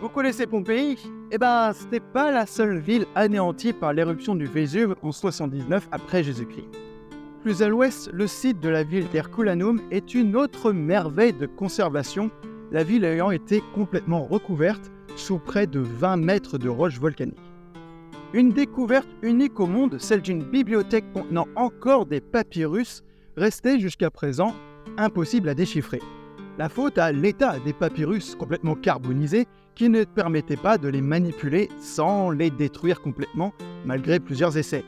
Vous connaissez Pompéi? C'était pas la seule ville anéantie par l'éruption du Vésuve en 79 après Jésus-Christ. Plus à l'ouest, le site de la ville d'Herculanum est une autre merveille de conservation, la ville ayant été complètement recouverte sous près de 20 mètres de roches volcaniques. Une découverte unique au monde, celle d'une bibliothèque contenant encore des papyrus restés jusqu'à présent impossibles à déchiffrer. La faute à l'état des papyrus complètement carbonisés qui ne permettait pas de les manipuler sans les détruire complètement malgré plusieurs essais.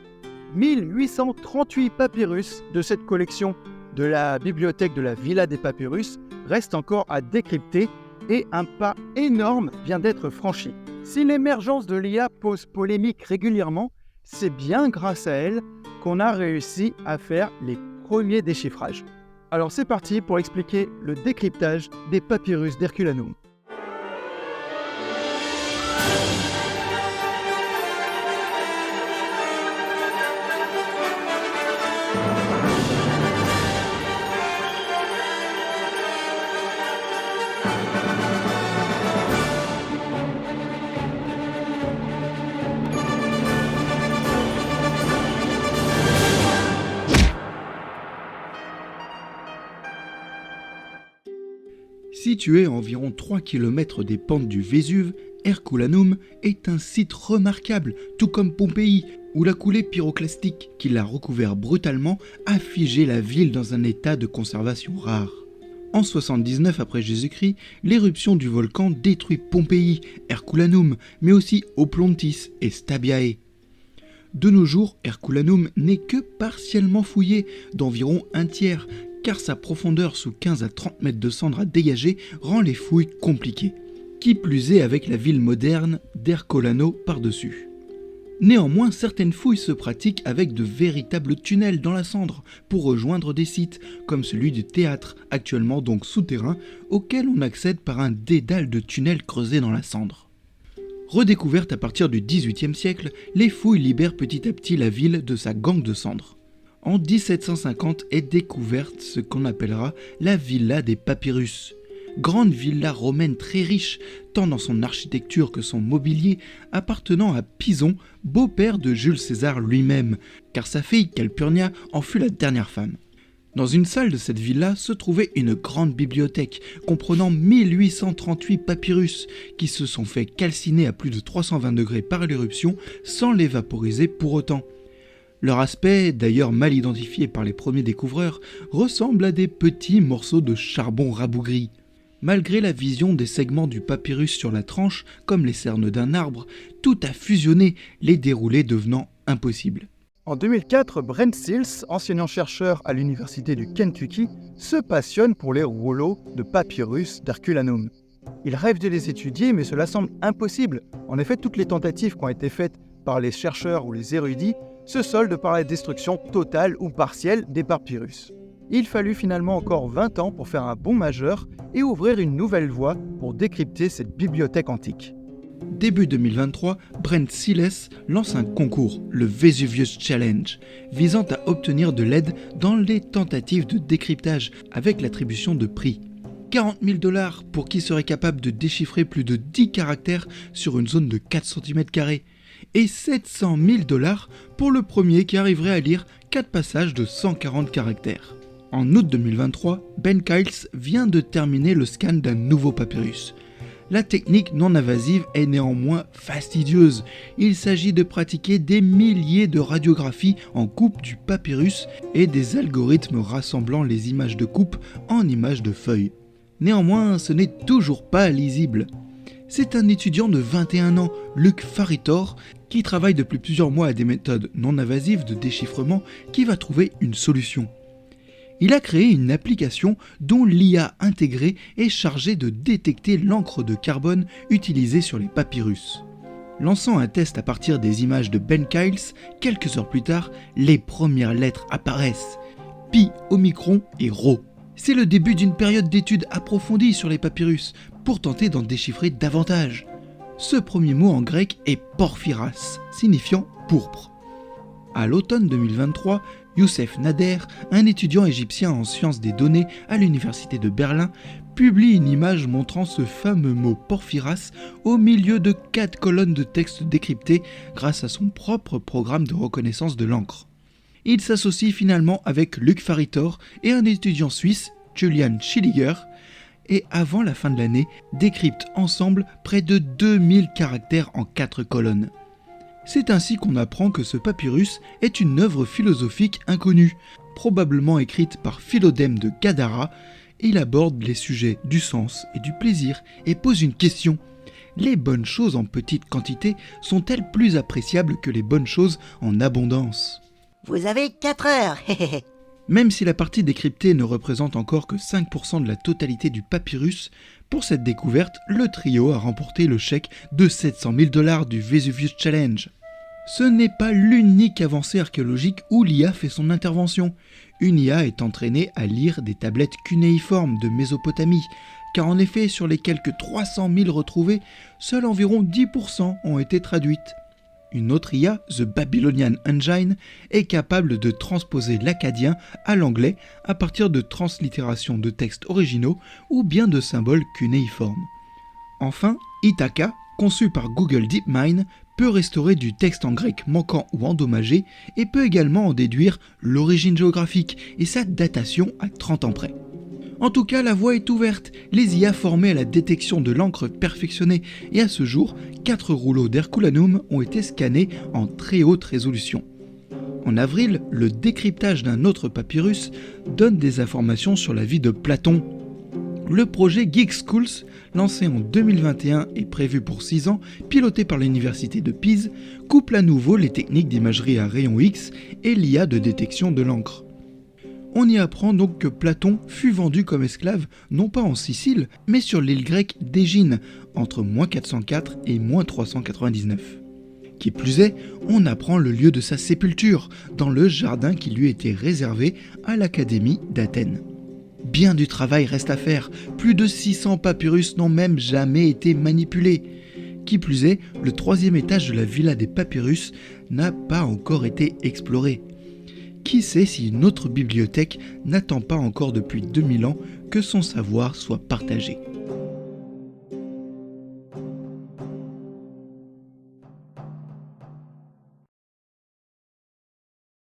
1838 papyrus de cette collection de la bibliothèque de la Villa des Papyrus restent encore à décrypter et un pas énorme vient d'être franchi. Si l'émergence de l'IA pose polémique régulièrement, c'est bien grâce à elle qu'on a réussi à faire les premiers déchiffrages. Alors c'est parti pour expliquer le décryptage des papyrus d'Herculanum. Situé à environ 3 km des pentes du Vésuve, Herculanum est un site remarquable, tout comme Pompéi, où la coulée pyroclastique qui l'a recouvert brutalement a figé la ville dans un état de conservation rare. En 79 après Jésus-Christ, l'éruption du volcan détruit Pompéi, Herculanum, mais aussi Oplontis et Stabiae. De nos jours, Herculanum n'est que partiellement fouillé, d'environ un tiers, car sa profondeur sous 15 à 30 mètres de cendres à dégager rend les fouilles compliquées. Qui plus est avec la ville moderne d'Ercolano par-dessus. Néanmoins, certaines fouilles se pratiquent avec de véritables tunnels dans la cendre pour rejoindre des sites, comme celui du théâtre, actuellement donc souterrain, auquel on accède par un dédale de tunnels creusés dans la cendre. Redécouvertes à partir du XVIIIe siècle, les fouilles libèrent petit à petit la ville de sa gangue de cendres. En 1750 est découverte ce qu'on appellera la Villa des Papyrus. Grande villa romaine très riche, tant dans son architecture que son mobilier, appartenant à Pison, beau-père de Jules César lui-même, car sa fille Calpurnia en fut la dernière femme. Dans une salle de cette villa se trouvait une grande bibliothèque, comprenant 1838 papyrus, qui se sont fait calciner à plus de 320 degrés par l'éruption, sans les vaporiser pour autant. Leur aspect, d'ailleurs mal identifié par les premiers découvreurs, ressemble à des petits morceaux de charbon rabougris. Malgré la vision des segments du papyrus sur la tranche, comme les cernes d'un arbre, tout a fusionné, les déroulés devenant impossibles. En 2004, Brent Sills, enseignant-chercheur à l'université du Kentucky, se passionne pour les rouleaux de papyrus d'Herculanum. Il rêve de les étudier, mais cela semble impossible. En effet, toutes les tentatives qui ont été faites par les chercheurs ou les érudits se soldent par la destruction totale ou partielle des papyrus. Il fallut finalement encore 20 ans pour faire un bond majeur et ouvrir une nouvelle voie pour décrypter cette bibliothèque antique. Début 2023, Brent Sills lance un concours, le Vesuvius Challenge, visant à obtenir de l'aide dans les tentatives de décryptage avec l'attribution de prix. 40 000 $ pour qui serait capable de déchiffrer plus de 10 caractères sur une zone de 4 cm², et 700 000 $ pour le premier qui arriverait à lire 4 passages de 140 caractères. En août 2023, Ben Kyles vient de terminer le scan d'un nouveau papyrus. La technique non invasive est néanmoins fastidieuse. Il s'agit de pratiquer des milliers de radiographies en coupe du papyrus et des algorithmes rassemblant les images de coupe en images de feuilles. Néanmoins, ce n'est toujours pas lisible. C'est un étudiant de 21 ans, Luc Faritor, qui travaille depuis plusieurs mois à des méthodes non invasives de déchiffrement qui va trouver une solution. Il a créé une application dont l'IA intégrée est chargée de détecter l'encre de carbone utilisée sur les papyrus. Lançant un test à partir des images de Ben Kyles, quelques heures plus tard, les premières lettres apparaissent. Pi, Omicron et Rho. C'est le début d'une période d'études approfondies sur les papyrus pour tenter d'en déchiffrer davantage. Ce premier mot en grec est porphyras, signifiant pourpre. À l'automne 2023, Youssef Nader, un étudiant égyptien en sciences des données à l'université de Berlin, publie une image montrant ce fameux mot porphyras au milieu de 4 colonnes de texte décryptées grâce à son propre programme de reconnaissance de l'encre. Il s'associe finalement avec Luc Faritor et un étudiant suisse, Julian Schilliger, et avant la fin de l'année, décryptent ensemble près de 2000 caractères en 4 colonnes. C'est ainsi qu'on apprend que ce papyrus est une œuvre philosophique inconnue, probablement écrite par Philodème de Gadara. Il aborde les sujets du sens et du plaisir et pose une question. Les bonnes choses en petite quantité sont-elles plus appréciables que les bonnes choses en abondance ? Vous avez 4 heures. Même si la partie décryptée ne représente encore que 5% de la totalité du papyrus, pour cette découverte, le trio a remporté le chèque de 700 000 $ du Vesuvius Challenge. Ce n'est pas l'unique avancée archéologique où l'IA fait son intervention. Une IA est entraînée à lire des tablettes cunéiformes de Mésopotamie, car en effet, sur les quelques 300 000 retrouvées, seuls environ 10% ont été traduites. Une autre IA, The Babylonian Engine, est capable de transposer l'akkadien à l'anglais à partir de translittérations de textes originaux ou bien de symboles cunéiformes. Enfin, Ithaka, conçu par Google DeepMind, peut restaurer du texte en grec manquant ou endommagé et peut également en déduire l'origine géographique et sa datation à 30 ans près. En tout cas, la voie est ouverte. Les IA formées à la détection de l'encre perfectionnée et à ce jour, 4 rouleaux d'Herculanum ont été scannés en très haute résolution. En avril, le décryptage d'un autre papyrus donne des informations sur la vie de Platon. Le projet Geek Schools, lancé en 2021 et prévu pour 6 ans, piloté par l'université de Pise, couple à nouveau les techniques d'imagerie à rayons X et l'IA de détection de l'encre. On y apprend donc que Platon fut vendu comme esclave non pas en Sicile, mais sur l'île grecque d'Égine, entre -404 et -399. Qui plus est, on apprend le lieu de sa sépulture, dans le jardin qui lui était réservé à l'Académie d'Athènes. Bien du travail reste à faire, plus de 600 papyrus n'ont même jamais été manipulés. Qui plus est, le 3e étage de la villa des papyrus n'a pas encore été exploré. Qui sait si une autre bibliothèque n'attend pas encore depuis 2000 ans que son savoir soit partagé.